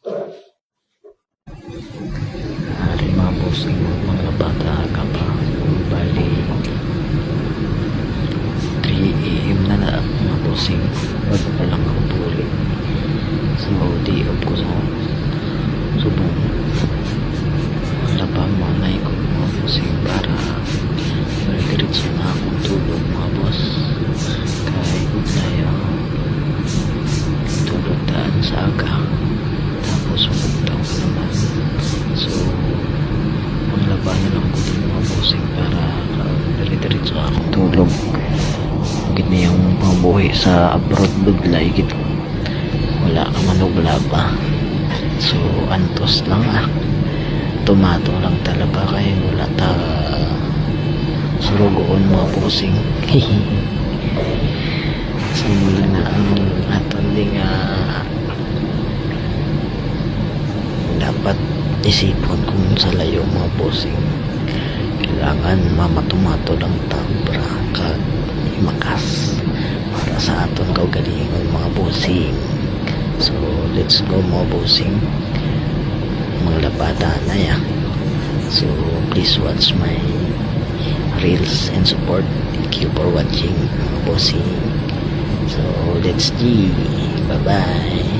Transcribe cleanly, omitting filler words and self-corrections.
Hari mga bossing, mga bata ka pa. Bali 3 AM na na mga bossing. Bago pa lang ang puli. So day off ko sa subong. Wala pa manay ko mga bossing para diretso na akong tulog mga boss. Kahit na yung tulog daan sa aga. Tapos umugtaw ko naman. So panglabanan lang ko din mga bossing para diretso akong tulog. Git na yung pambuhay sa abroad buglay git. Wala ka manubla pa. So antos lang Tomato lang talaga kaya wala ta surugoon mga bossing. So mula na ang aton ding dapat isipon kung sa layo mga bossing. Kailangan mamatumato lang tabra kag makas para sa aton kaugalingon mga bossing. So let's go mga bossing. Mga labada na ya. So please watch my reels and support. Thank you for watching mga bossing. So let's see. Bye bye.